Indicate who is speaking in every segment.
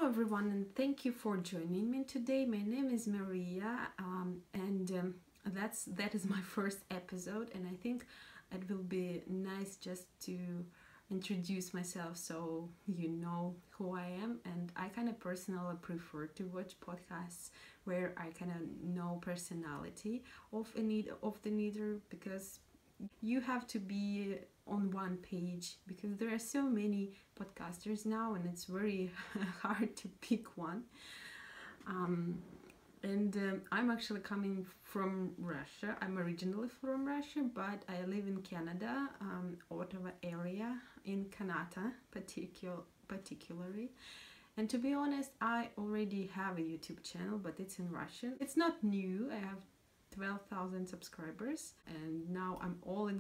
Speaker 1: Hello everyone, and thank you for joining me today. My name is Mariya, and that is my first episode, and I think it will be nice just to introduce myself so you know who I am. And I kind of personally prefer to watch podcasts where I kind of know personality of the leader, because you have to be on one page, because there are so many podcasters now and it's very hard to pick one. I'm actually coming from Russia. I'm originally from Russia, but I live in Canada, Ottawa area, in Canada particularly. And to be honest, I already have a YouTube channel, but it's in Russian. It's not new. I have 12,000 subscribers, and now I'm all in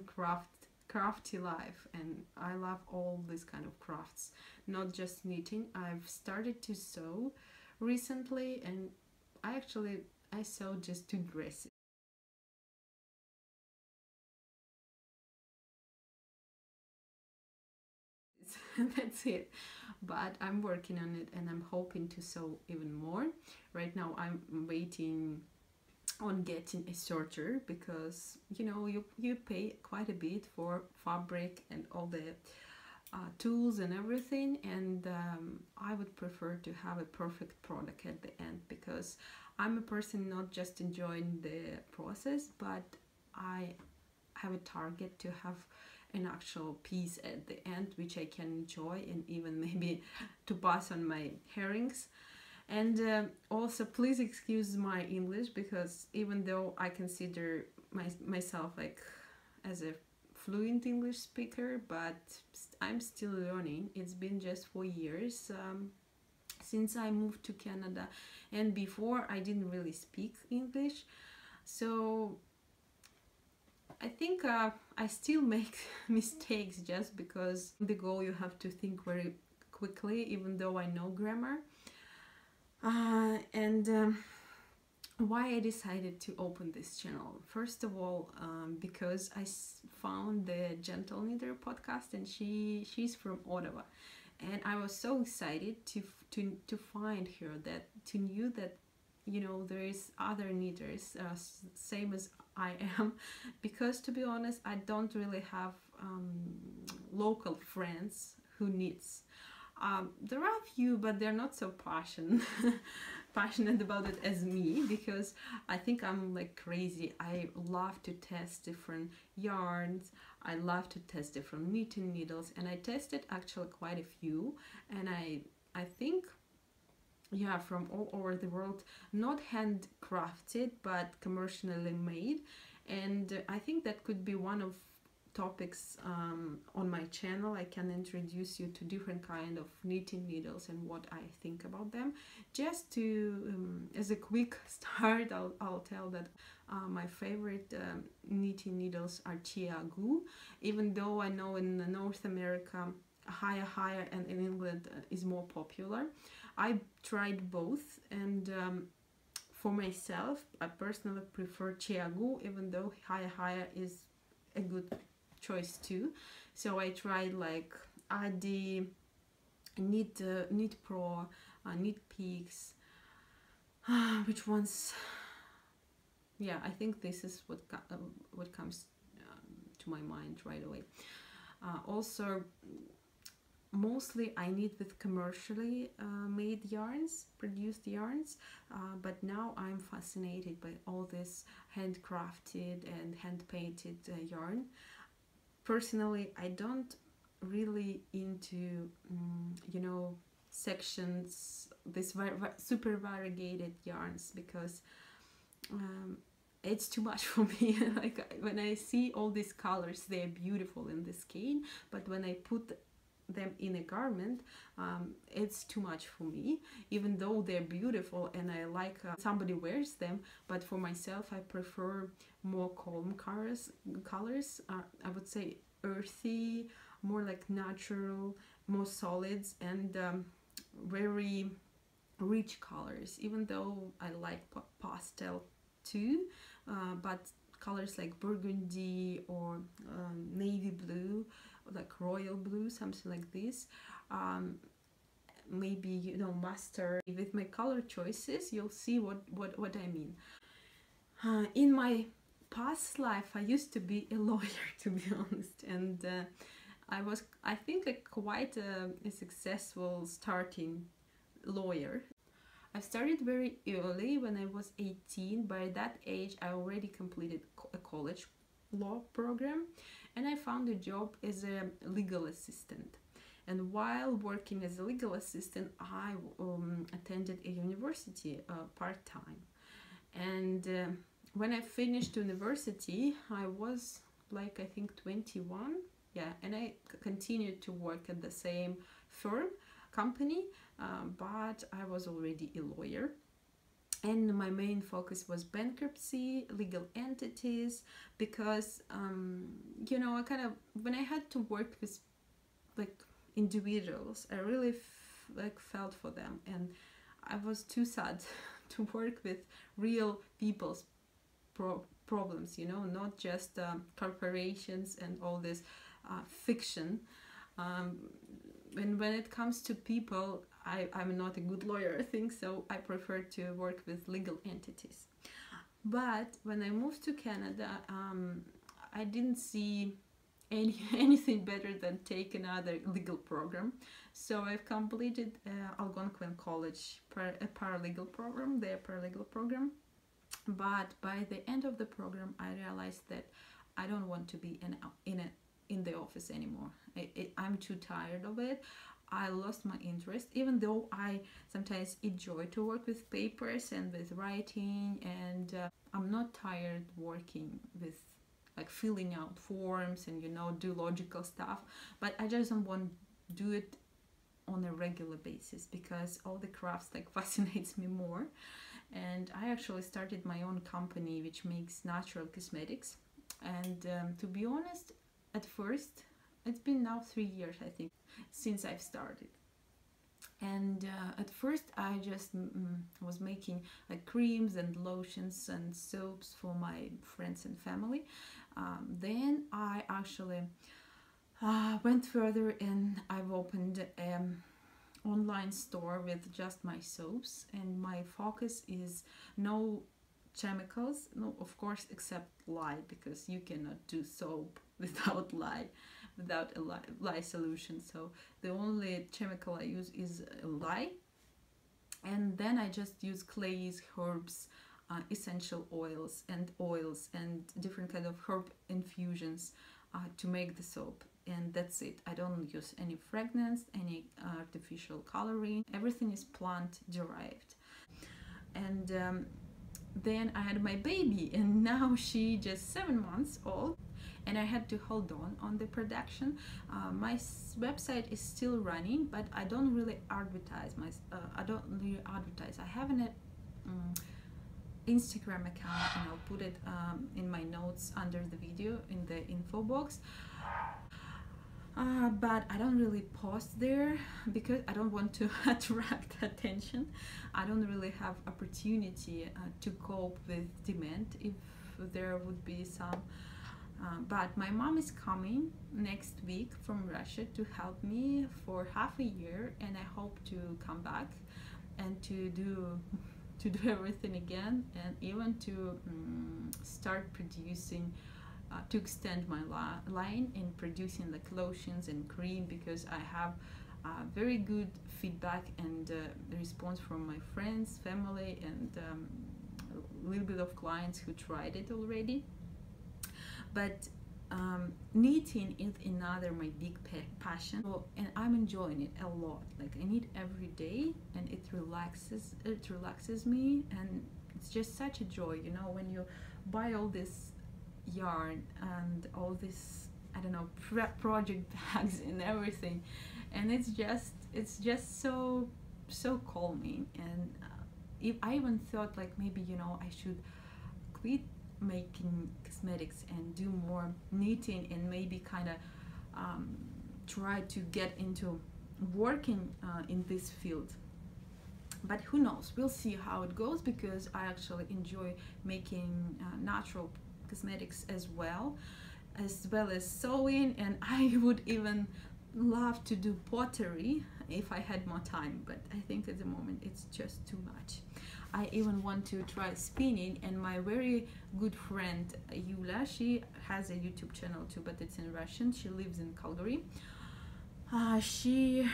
Speaker 1: crafty life, and I love all these kind of crafts, not just knitting. I've started to sew recently, and I sew just 2 dresses. That's it, but I'm working on it and I'm hoping to sew even more. Right now I'm waiting on getting a sorter, because you pay quite a bit for fabric and all the tools and everything, and I would prefer to have a perfect product at the end, because I'm a person not just enjoying the process, but I have a target to have an actual piece at the end which I can enjoy, and even maybe to pass on my herrings. And also, please excuse my English, because even though I consider myself like as a fluent English speaker, but I'm still learning. It's been just 4 years since I moved to Canada, and before I didn't really speak English, so I think I still make mistakes, just because the goal you have to think very quickly, even though I know grammar. Why I decided to open this channel? First of all, because I found the Gentle Knitter podcast, and she's from Ottawa, and I was so excited to find her, to know that there is other knitters same as I am, because to be honest, I don't really have local friends who knits. There are a few, but they're not so passionate about it as me, because I think I'm like crazy. I love to test different yarns. I love to test different knitting needles, and I tested actually quite a few, and I think, yeah, from all over the world, not handcrafted but commercially made. And I think that could be one of topics on my channel. I can introduce you to different kind of knitting needles and what I think about them. Just to as a quick start, I'll tell that my favorite knitting needles are Chiagu, even though I know in North America higher and in England is more popular. I tried both, and for myself, I personally prefer Chiagu, even though higher is a good choice too. So I tried like Adi, Knit Pro, Knit Peaks. Which ones? Yeah, I think this is what comes to my mind right away. Also, mostly I knit with commercially made yarns, produced yarns, but now I'm fascinated by all this handcrafted and hand-painted yarn. Personally, I don't really into sections, this super variegated yarns, because it's too much for me. Like when I see all these colors, they're beautiful in the skein, but when I put them in a garment, it's too much for me, even though they're beautiful and I like somebody wears them. But for myself, I prefer more calm colors. I would say earthy, more like natural, more solids, and very rich colors, even though I like pastel too, but colors like burgundy or navy blue, like royal blue, something like this, maybe, you know, mustard. With my color choices, you'll see what I mean. In my past life, I used to be a lawyer, to be honest, and I was, I think, quite a successful starting lawyer. I started very early when I was 18. By that age, I already completed a college law program, and I found a job as a legal assistant. And while working as a legal assistant, I attended a university part-time. And when I finished university, I was like, I think 21. Yeah, and I continued to work at the same company, but I was already a lawyer. And my main focus was bankruptcy, legal entities, because, you know, I kind of, when I had to work with like individuals, I really felt for them, and I was too sad to work with real people's problems, you know, not just corporations and all this fiction. And when it comes to people, I'm not a good lawyer, I think, so I prefer to work with legal entities. But when I moved to Canada, I didn't see anything better than take another legal program. So I've completed Algonquin College a paralegal program, their paralegal program. But by the end of the program, I realized that I don't want to be in the office anymore. I'm too tired of it. I lost my interest, even though I sometimes enjoy to work with papers and with writing, and I'm not tired working with like filling out forms and, you know, do logical stuff, but I just don't want to do it on a regular basis because all the crafts like fascinates me more. And I actually started my own company which makes natural cosmetics, and to be honest, at first, it's been now 3 years, I think, since I've started. And at first I just was making like creams and lotions and soaps for my friends and family. Then I actually went further, and I've opened an online store with just my soaps, and my focus is no chemicals, no, of course, except lye, because you cannot do soap without lye, without a lye solution. So the only chemical I use is lye, and then I just use clays, herbs, essential oils and different kind of herb infusions to make the soap, and that's it. I don't use any fragrance, any artificial coloring. Everything is plant derived. And then I had my baby, and now she just 7 months old, and I had to hold on the production. My website is still running, but I don't really advertise. I have an Instagram account, and I'll put it in my notes under the video in the info box. But I don't really post there because I don't want to attract attention. I don't really have opportunity to cope with demand if there would be some. But my mom is coming next week from Russia to help me for half a year, and I hope to come back and to do everything again, and even to start producing, to extend my line in producing like lotions and cream, because I have very good feedback and response from my friends, family, and a little bit of clients who tried it already. But knitting is another my big passion, and I'm enjoying it a lot. Like I knit every day, and it relaxes me, and it's just such a joy, you know, when you buy all this yarn and all this, I don't know, project bags and everything, and it's just so calming. And if I even thought like maybe, you know, I should quit making cosmetics and do more knitting, and maybe kind of try to get into working in this field. But who knows, we'll see how it goes, because I actually enjoy making natural cosmetics as well as sewing, and I would even love to do pottery if I had more time, but I think at the moment it's just too much. I even want to try spinning, and my very good friend Yulia, she has a YouTube channel too, but it's in Russian. She lives in Calgary. She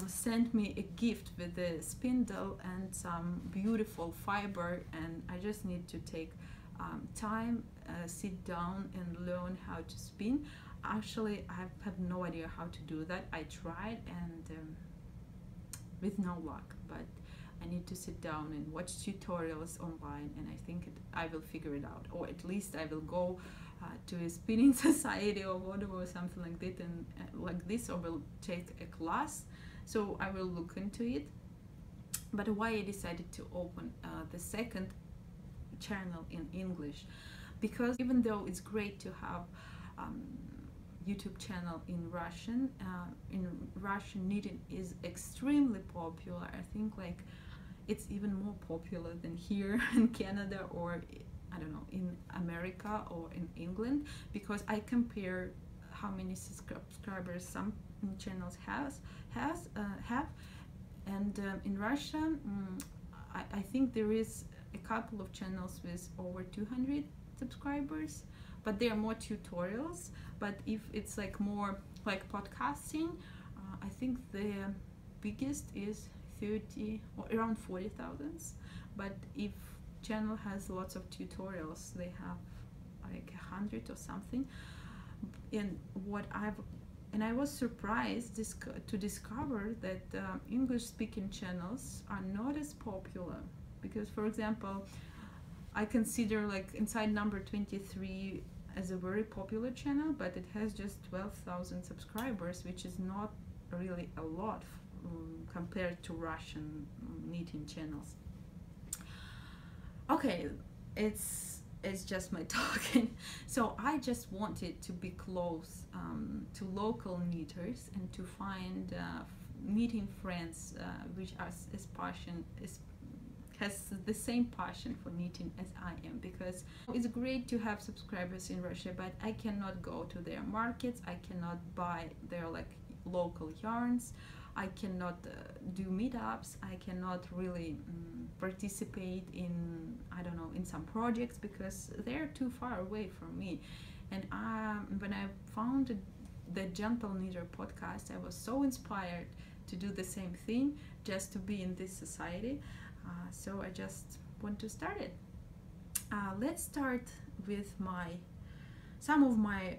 Speaker 1: sent me a gift with a spindle and some beautiful fiber, and I just need to take time, sit down and learn how to spin. Actually, I have no idea how to do that. I tried, and with no luck, but I need to sit down and watch tutorials online, and I think I will figure it out, or at least I will go to a spinning society or whatever, or something like that, and like this, or will take a class. So I will look into it. But why I decided to open the second channel in English, because even though it's great to have YouTube channel in Russian knitting is extremely popular. I think like it's even more popular than here in Canada, or I don't know, in America or in England, because I compare how many subscribers some channels have, and in Russia I think there is a couple of channels with over 200 subscribers, but there are more tutorials. But if it's like more like podcasting, I think the biggest is 30 or around 40,000. But if channel has lots of tutorials, they have like 100 or something. And I was surprised to discover that English speaking channels are not as popular, because for example, I consider like Inside Number 23 as a very popular channel, but it has just 12,000 subscribers, which is not really a lot compared to Russian knitting channels. Okay, it's just my talking. So I just wanted to be close to local knitters and to find knitting friends which are has the same passion for knitting as I am, because it's great to have subscribers in Russia, but I cannot go to their markets, I cannot buy their like local yarns, I cannot do meetups, I cannot really participate in, I don't know, in some projects, because they're too far away from me. And when I found the Gentle Knitter podcast, I was so inspired to do the same thing, just to be in this society. So I just want to start it. Let's start with some of my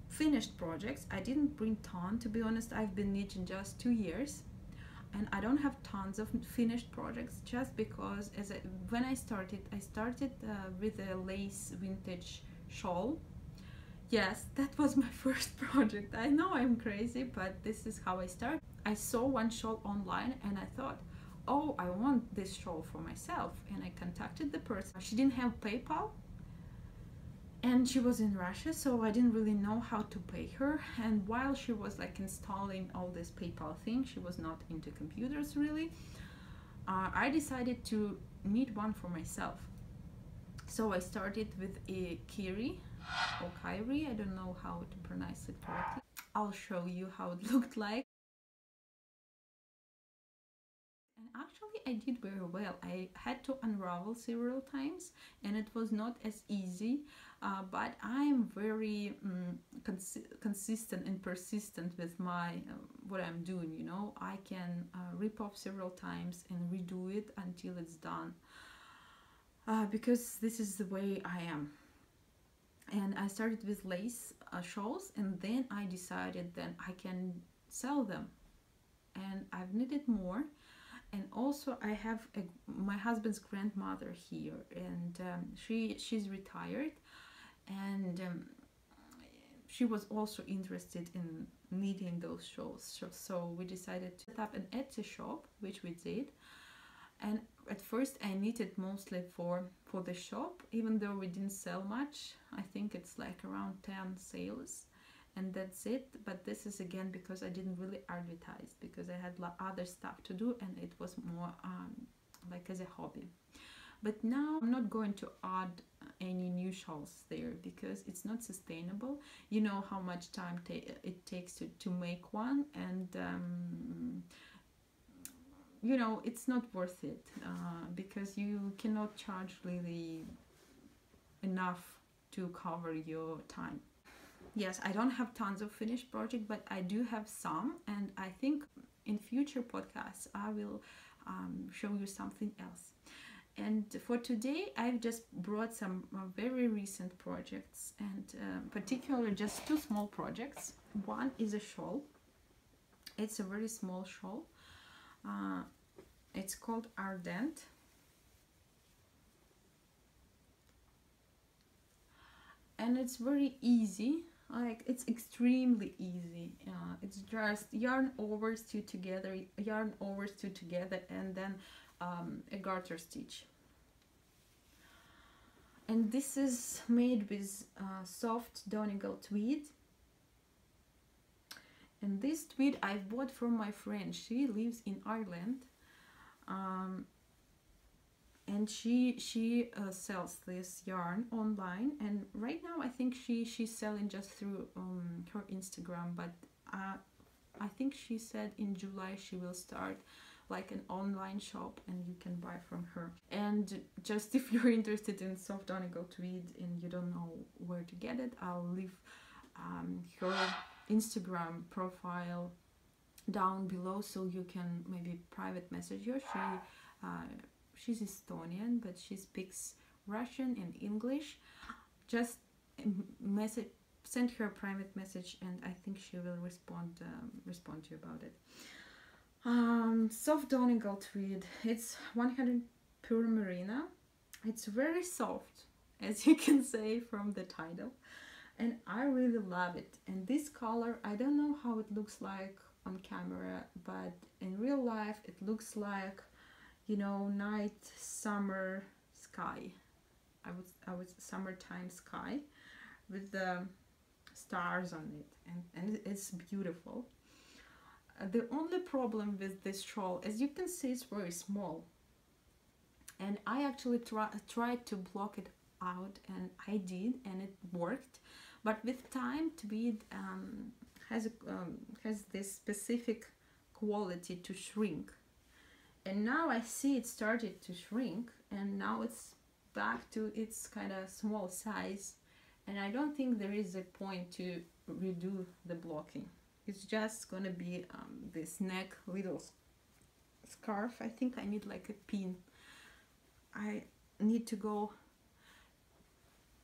Speaker 1: finished projects. I didn't bring ton, to be honest. I've been knitting just 2 years, and I don't have tons of finished projects, just because when I started with a lace vintage shawl. Yes, that was my first project. I know I'm crazy, but this is how I started. I saw one shawl online and I thought, oh, I want this shawl for myself, and I contacted the person. She didn't have PayPal, and she was in Russia, so I didn't really know how to pay her. And while she was like installing all this PayPal thing, she was not into computers really. I decided to knit one for myself. So I started with a Kiri or Kiri, I don't know how to pronounce it correctly. I'll show you how it looked like. And actually I did very well. I had to unravel several times, and it was not as easy, but I'm very consistent and persistent with my what I'm doing, you know. I can rip off several times and redo it until it's done, because this is the way I am. And I started with lace shawls, and then I decided that I can sell them, and I've knitted more. And also I have my husband's grandmother here, and she's retired, and she was also interested in knitting those shawls. So we decided to set up an Etsy shop, which we did. And at first I knitted mostly for the shop, even though we didn't sell much. I think it's like around 10 sales, and that's it. But this is again because I didn't really advertise, because I had other stuff to do, and it was more like as a hobby. but now I'm not going to add any new shawls there because it's not sustainable. You know how much time it takes to make one, and you know, it's not worth it because you cannot charge really enough to cover your time. Yes, I don't have tons of finished project, but I do have some, and I think in future podcasts I will show you something else. And for today I've just brought some very recent projects, and particularly just two small projects. One is a shawl. It's a very small shawl. It's called Ardent, and it's very easy. Like, it's extremely easy. It's just yarn overs two together, and then a garter stitch. And this is made with soft Donegal tweed. And this tweed I bought from my friend. She lives in Ireland, and she sells this yarn online. And right now I think she's selling just through her Instagram, but I think she said in July she will start like an online shop and you can buy from her. And just if you're interested in soft Donegal tweed and you don't know where to get it, I'll leave her Instagram profile down below so you can maybe private message her. She's Estonian, but she speaks Russian and English. Just send her a private message, and I think she will respond to you about it. Soft Donegal tweed. It's 100 pure merino. It's very soft, as you can say from the title, and I really love it. And this color, I don't know how it looks like on camera, but in real life it looks like, you know, night summer sky. I would summertime sky with the stars on it, and it's beautiful. The only problem with this shawl, as you can see, it's very small, and I actually tried to block it out, and I did, and it worked. But with time, tweed has this specific quality to shrink, and now I see it started to shrink, and now it's back to its kind of small size, and I don't think there is a point to redo the blocking. It's just gonna be this neck little scarf. I think I need like a pin. I need to go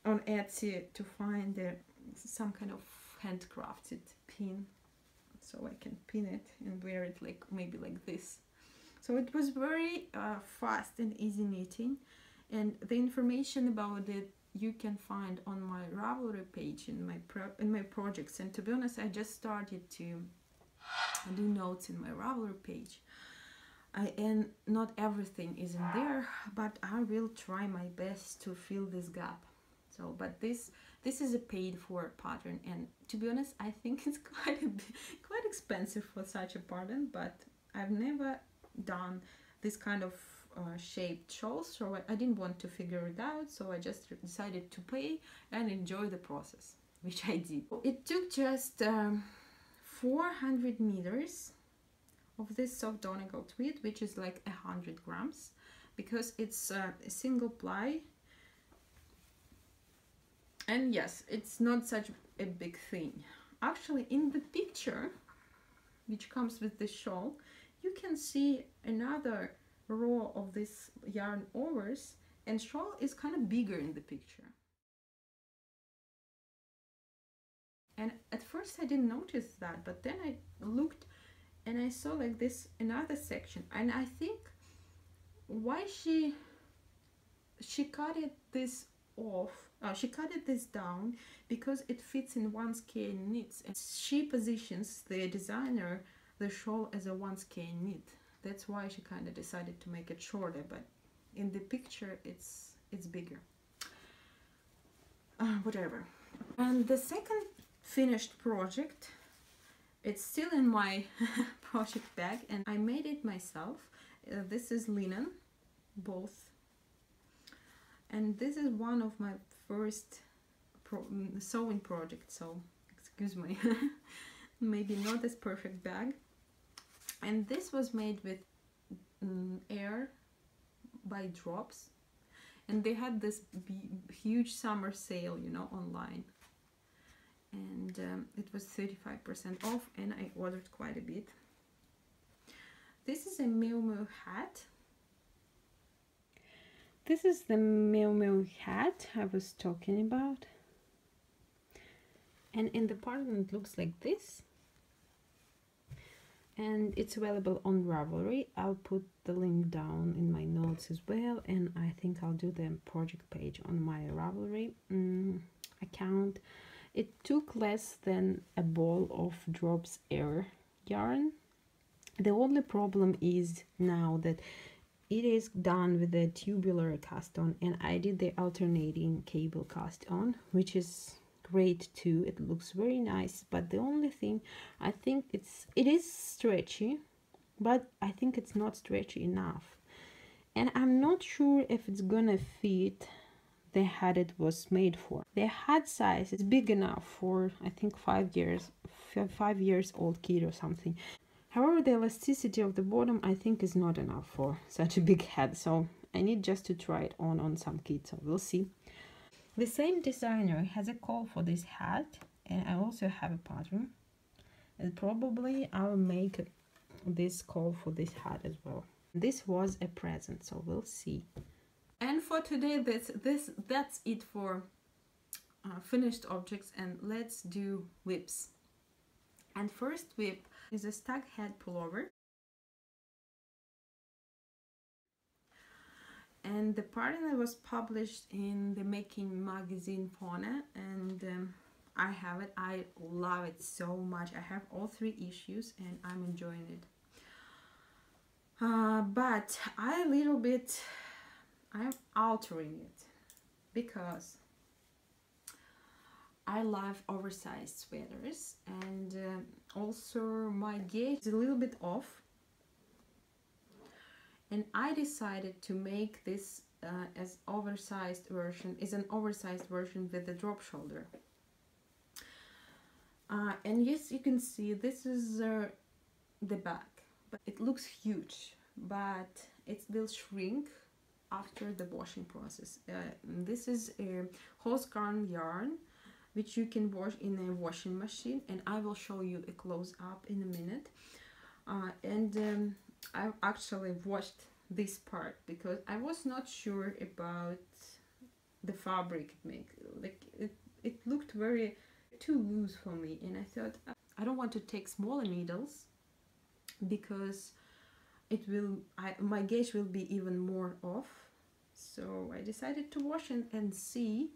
Speaker 1: on Etsy to find some kind of handcrafted pin so I can pin it and wear it like maybe like this. So it was very fast and easy knitting, and the information about it you can find on my Ravelry page in my projects. And to be honest, I just started to do notes in my Ravelry page, and not everything is in there, but I will try my best to fill this gap. So, but this is a paid for pattern, and to be honest, I think it's quite expensive for such a pattern, but I've never done this kind of shaped shawls, so I didn't want to figure it out, so I just decided to pay and enjoy the process, which I did. It took just 400 meters of this soft Donegal tweed, which is like 100 grams, because it's a single ply. And yes, it's not such a big thing. Actually, in the picture which comes with the shawl, you can see another row of this yarn overs, and shawl is kind of bigger in the picture. And at first I didn't notice that, but then I looked and I saw like this another section, and I think why she cut it this off, she cut it this down because it fits in one skein knits, and she positions, the designer, the shawl as a one skein knit. That's why she kind of decided to make it shorter, but in the picture it's bigger. Whatever. And the second finished project, it's still in my project bag, and I made it myself. This is linen, both And this is one of my first sewing projects, so excuse me. Maybe not this perfect bag. And this was made with air by Drops, and they had this huge summer sale, you know, online, and it was 35% off, and I ordered quite a bit. This is a Miu Miu hat. This is the Miu Miu hat I was talking about, and in the pattern it looks like this, and it's available on Ravelry. I'll put the link down in my notes as well, and I think I'll do the project page on my Ravelry account. It took less than a ball of Drops air yarn. The only problem is now that it is done with the tubular cast on, and I did the alternating cable cast on, which is great too. It looks very nice, but the only thing, I think it is stretchy, but I think it's not stretchy enough, and I'm not sure if it's gonna fit the hat it was made for. The hat size is big enough for, I think, 5 years old kid or something. However, the elasticity of the bottom, I think, is not enough for such a big hat, so I need just to try it on some kids, so we'll see. The same designer has a call for this hat, and I also have a pattern, and probably I'll make this call for this hat as well. This was a present, so we'll see. And for today, that's it for finished objects, and let's do whips. And first whip is a Stag head pullover, and the pattern was published in the Making magazine Fauna, and I have it. I love it so much. I have all 3 issues and I'm enjoying it, but I'm altering it because I love oversized sweaters, and also my gauge is a little bit off, and I decided to make this as an oversized version with the drop shoulder. And yes, you can see this is the back, but it looks huge, but it will shrink after the washing process. This is a horse garn yarn, which you can wash in a washing machine, and I will show you a close-up in a minute. I actually washed this part because I was not sure about the fabric it looked very too loose for me, and I thought I don't want to take smaller needles because my gauge will be even more off. So I decided to wash it and see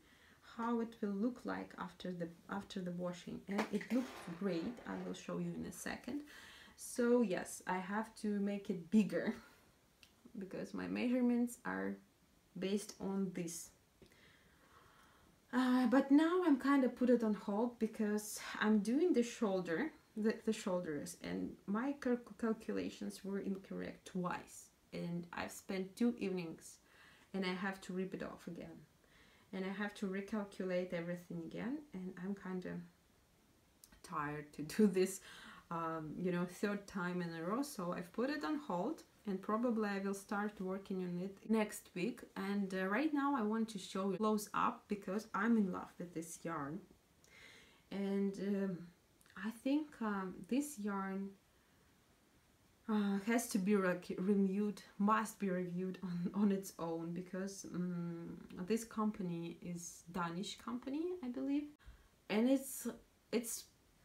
Speaker 1: how it will look like after the washing, and it looked great. I will show you in a second. So yes, I have to make it bigger because my measurements are based on this. But now I'm kind of put it on hold because I'm doing the shoulders, and my calculations were incorrect twice, and I've spent 2 evenings, and I have to rip it off again, and I have to recalculate everything again, and I'm kind of tired to do this, you know, 3rd time in a row. So I've put it on hold, and probably I will start working on it next week. And right now I want to show you close up because I'm in love with this yarn, and I think this yarn has to be must be reviewed on its own, because this company is Danish company, I believe, and it's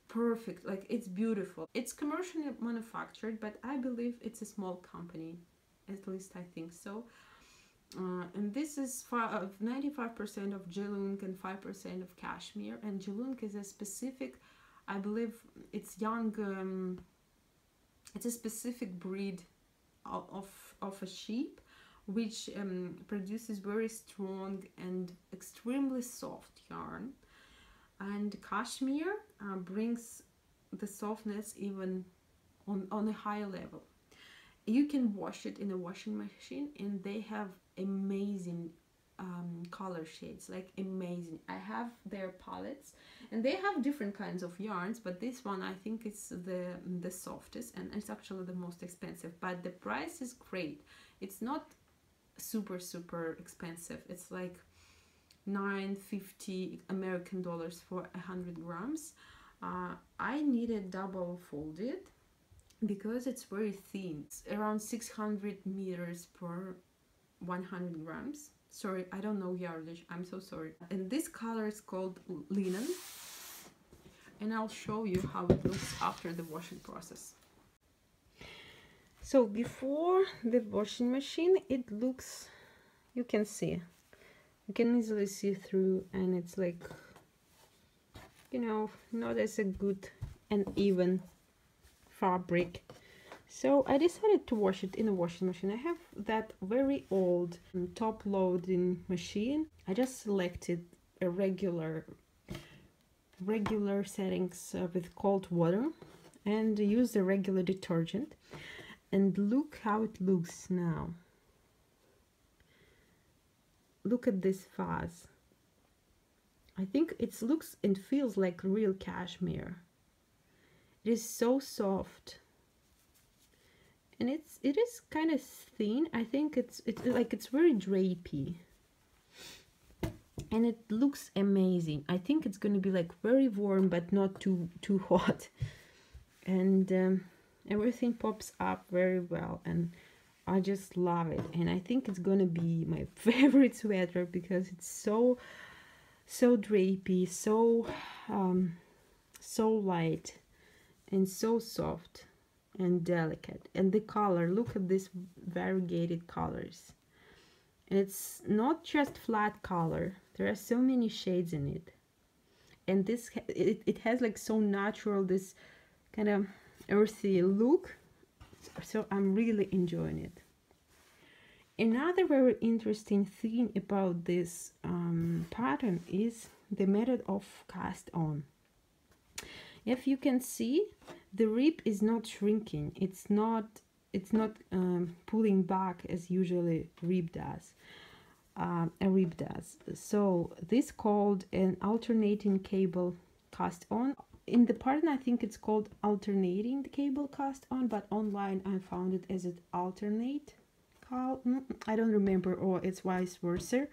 Speaker 1: perfect. Like, it's beautiful. It's commercially manufactured, but I believe it's a small company, at least I think so. And this is 95% of GEELONG and 5% of CASHMERE, and GEELONG is a specific, I believe it's young, it's a specific breed of a sheep which produces very strong and extremely soft yarn. And CASHMERE brings the softness even on a higher level. You can wash it in a washing machine, and they have amazing color shades, like amazing. I have their palettes, and they have different kinds of yarns, but this one I think is the softest, and it's actually the most expensive, but the price is great. It's not super expensive. It's like $9.50 American dollars for 100 grams. I needed double folded because it's very thin. It's around 600 meters per 100 grams. Sorry, I don't know yardage, I'm so sorry. And this color is called linen, and I'll show you how it looks after the washing process. So before the washing machine, it looks, you can see, you can easily see through, and it's like, you know, not as a good and even fabric. So I decided to wash it in a washing machine. I have that very old top loading machine. I just selected a regular settings with cold water and use the regular detergent, and look how it looks now. Look at this fuzz. I think it looks and feels like real cashmere. It is so soft, and it is kind of thin. I think it's very drapey, and it looks amazing. I think it's going to be like very warm but not too hot, and everything pops up very well, and I just love it. And I think it's gonna be my favorite sweater because it's so drapey, so light and so soft and delicate. And the color, look at these variegated colors. And it's not just flat color, there are so many shades in it, and this it has like so natural, this kind of earthy look. So I'm really enjoying it. Another very interesting thing about this pattern is the method of cast on. If you can see, the rib is not shrinking. It's not pulling back as usually a rib does. So this called an alternating cable cast on. In the pattern, I think it's called alternating the cable cast on, but online I found it as an alternate call. I don't remember, or it's vice versa.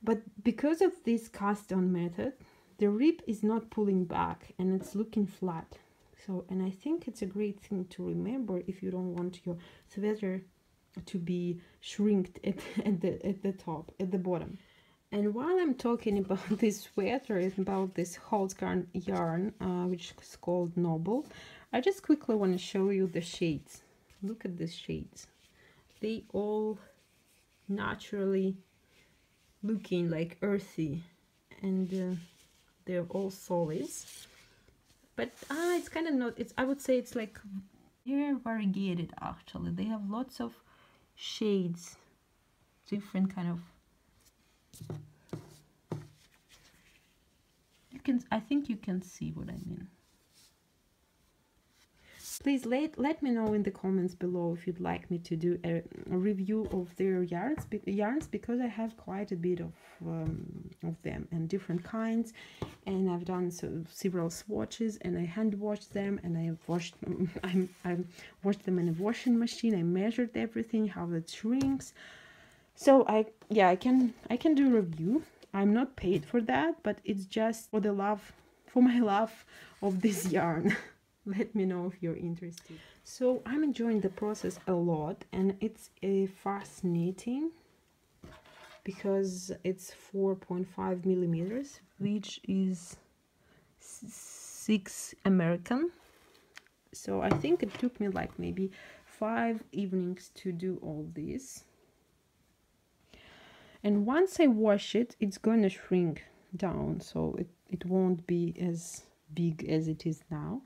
Speaker 1: But because of this cast on method, the rib is not pulling back and it's looking flat. So, and I think it's a great thing to remember if you don't want your sweater to be shrinked at the top, at the bottom. And while I'm talking about this sweater, about this Holzgarn yarn, which is called Noble, I just quickly want to show you the shades. Look at these shades. They all naturally looking like earthy, and they're all solids. But it's kind of not. I would say it's like very variegated. Actually, they have lots of shades, different kind of. I think you can see what I mean. Please let me know in the comments below if you'd like me to do a review of their yarns, because I have quite a bit of them and different kinds, and I've done several swatches, and I hand washed them, and I washed them in a washing machine. I measured everything, how it shrinks. So I can do a review. I'm not paid for that, but it's just for my love of this yarn. Let me know if you're interested. So I'm enjoying the process a lot, and it's a fast knitting because it's 4.5 millimeters, which is 6 American. So I think it took me like maybe 5 evenings to do all this. And once I wash it, it's gonna shrink down, so it won't be as big as it is now.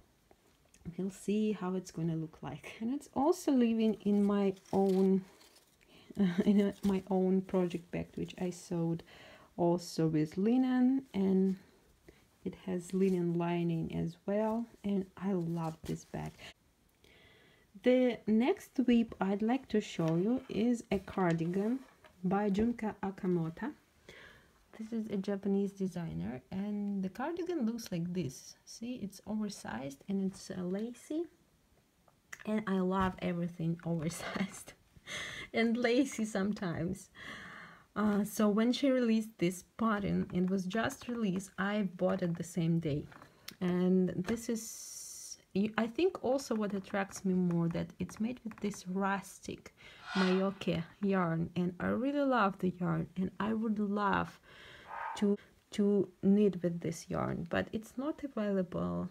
Speaker 1: We'll see how it's gonna look like. And it's also living in my own my own project bag, which I sewed also with linen, and it has linen lining as well, and I love this bag. The next whip I'd like to show you is a cardigan by Junko Okamoto. This is a Japanese designer, and the cardigan looks like this. See, it's oversized and it's lacy, and I love everything oversized and lacy sometimes. So when she released this pattern, it was just released, I bought it the same day. And this is, I think also what attracts me more, that it's made with this rustic Moeke yarn, and I really love the yarn, and I would love to knit with this yarn, but it's not available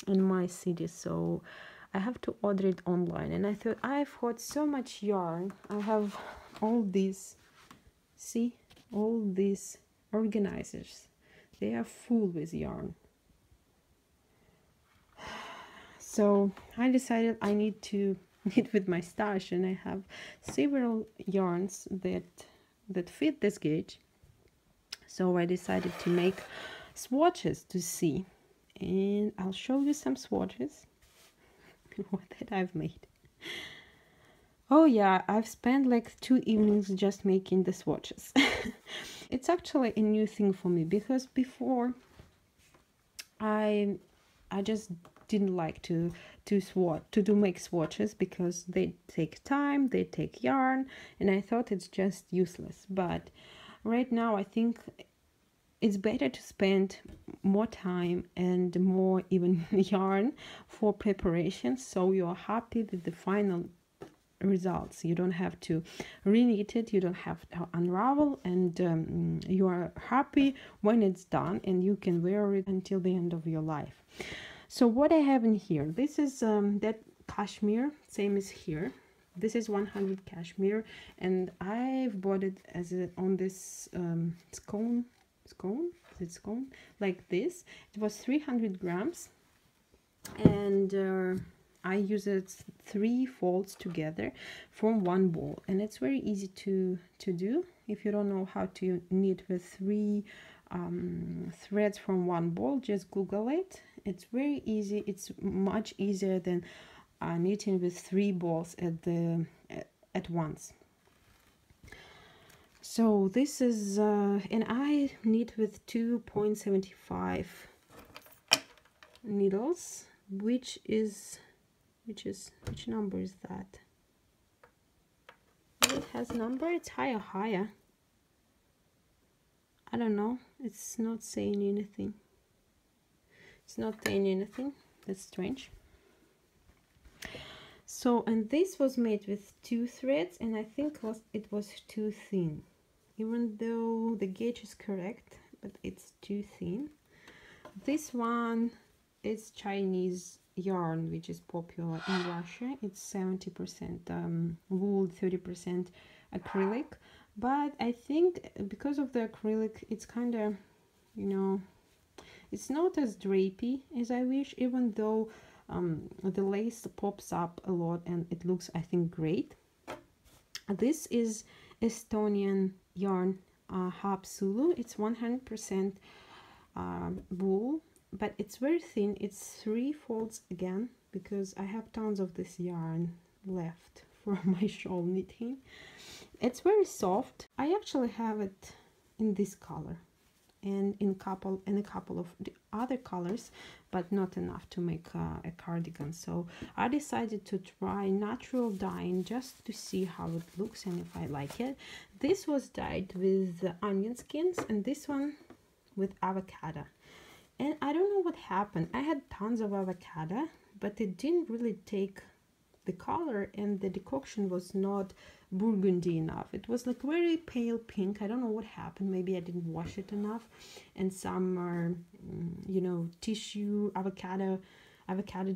Speaker 1: in my city, so I have to order it online. And I thought, I've got so much yarn, I have all these, see, all these organizers, they are full with yarn. So I decided I need to knit with my stash, and I have several yarns that fit this gauge. So I decided to make swatches to see, and I'll show you some swatches that I've made. Oh yeah, I've spent like 2 evenings just making the swatches. It's actually a new thing for me, because before I just didn't like to make swatches, because they take time, they take yarn, and I thought it's just useless. But right now I think it's better to spend more time and more even yarn for preparation, so you're happy with the final results. You don't have to re-knit it, you don't have to unravel, and you are happy when it's done, and you can wear it until the end of your life. So what I have in here, this is that cashmere, same as here. This is 100 cashmere, and I've bought it as on this scone, like this. It was 300 grams, and I use it 3 folds together from one ball, and it's very easy to do. If you don't know how to knit with 3 threads from one ball, just Google it. It's very easy. It's much easier than knitting with 3 balls at once. So this is and I knit with 2.75 needles, which number is that? It has number, it's higher. I don't know, it's not saying anything. That's strange. So, and this was made with 2 threads, and I think it was too thin, even though the gauge is correct, but it's too thin. This one is Chinese yarn, which is popular in Russia. It's 70% wool, 30% acrylic, but I think because of the acrylic, it's kind of, you know, it's not as drapey as I wish, even though the lace pops up a lot and it looks, I think, great. This is Estonian yarn, Haapsalu. It's 100% wool, but it's very thin. It's 3 folds again, because I have tons of this yarn left for my shawl knitting. It's very soft. I actually have it in this color and in a couple of the other colors, but not enough to make a cardigan. So I decided to try natural dyeing just to see how it looks and if I like it. This was dyed with onion skins, and this one with avocado. And I don't know what happened. I had tons of avocado, but it didn't really take the color, and the decoction was not burgundy enough. It was like very pale pink. I don't know what happened. Maybe I didn't wash it enough, and some are, you know, tissue, avocado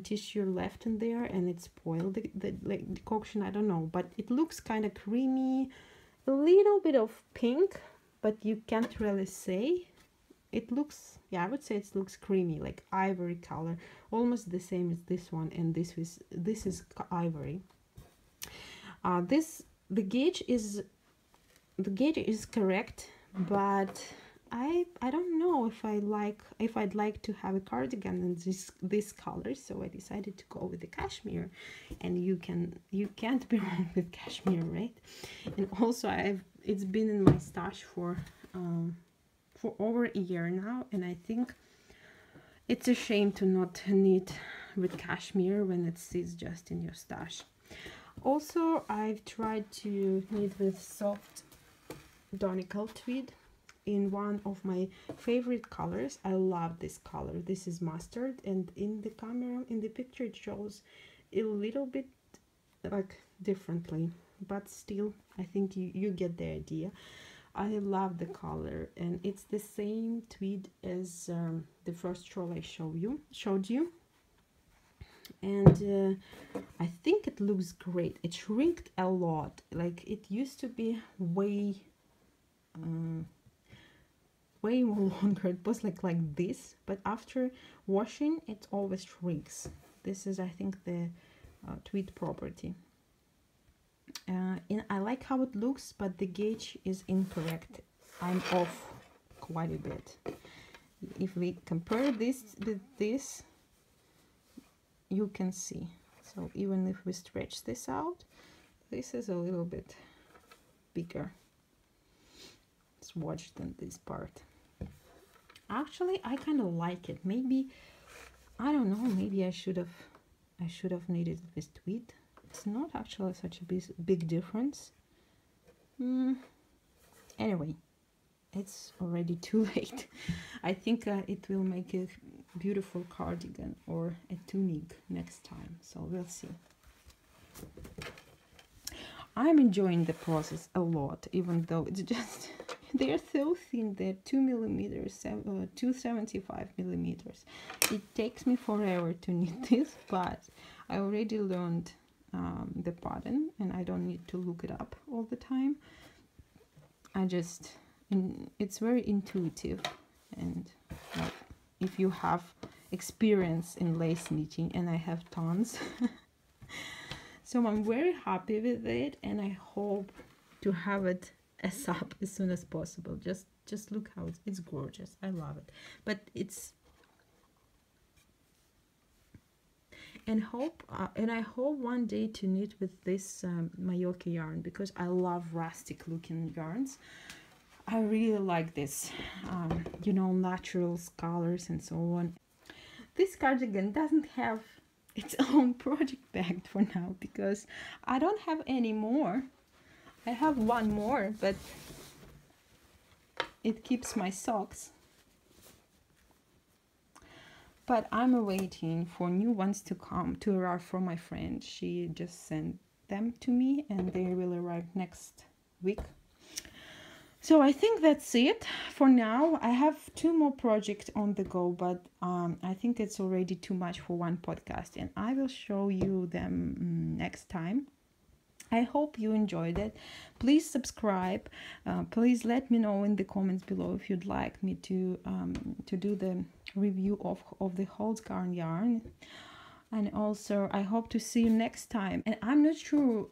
Speaker 1: tissue left in there, and it spoiled the like decoction. I don't know, but it looks kind of creamy, a little bit of pink, but you can't really say. It looks, yeah, I would say it looks creamy, like ivory color, almost the same as this one, and this is ivory. The gauge is correct, but I don't know if I'd like to have a cardigan in this color, so I decided to go with the cashmere, and you can't be wrong with cashmere, right? And also it's been in my stash for over a year now, and I think it's a shame to not knit with cashmere when it sits just in your stash. Also, I've tried to knit with soft Untitled tweed in one of my favorite colors. I love this color. This is mustard, and in the camera, in the picture, it shows a little bit like differently, but still I think you get the idea. I love the color, and it's the same tweed as the first shawl I showed you, and I think it looks great. It shrinked a lot. Like, it used to be way more longer. It was like this, but after washing it always shrinks. This is, I think, the tweed property. And I like how it looks, but the gauge is incorrect. I'm off quite a bit. If we compare this with this, you can see. So even if we stretch this out, this is a little bit bigger swatch than this part. Actually, I kind of like it. Maybe, I don't know, maybe I should have knitted with tweed. It's not actually such a big difference. Anyway, it's already too late. I think it will make a beautiful cardigan or a tunic next time, so we'll see. I'm enjoying the process a lot, even though it's just they're so thin. They're 2 millimeters, 275 millimeters. It takes me forever to knit this, but I already learned the pattern, and I don't need to look it up all the time. It's very intuitive, and like, if you have experience in lace knitting, and I have tons, so I'm very happy with it, and I hope to have it as soon as possible. Just look how it's gorgeous. I love it, but it's and I hope one day to knit with this Moeke yarn, because I love rustic looking yarns. I really like this, you know, natural colors and so on. This cardigan doesn't have its own project bag for now, because I don't have any more. I have one more, but it keeps my socks. But I'm waiting for new ones to arrive from my friend. She just sent them to me, and they will arrive next week. So I think that's it for now. I have 2 more projects on the go, but I think it's already too much for one podcast, and I will show you them next time. I hope you enjoyed it. Please subscribe. Please let me know in the comments below if you'd like me to do the review of the Gaughan yarn. And also, I hope to see you next time. And I'm not sure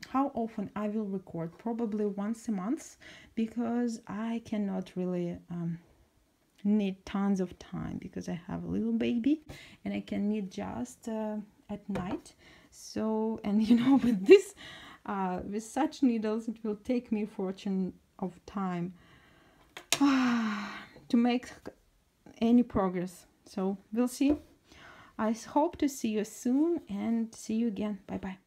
Speaker 1: how often I will record. Probably once a month, because I cannot really knit tons of time, because I have a little baby, and I can knit just at night. So, and you know, with this with such needles, it will take me a fortune of time to make any progress. So we'll see. I hope to see you soon, and see you again. Bye bye.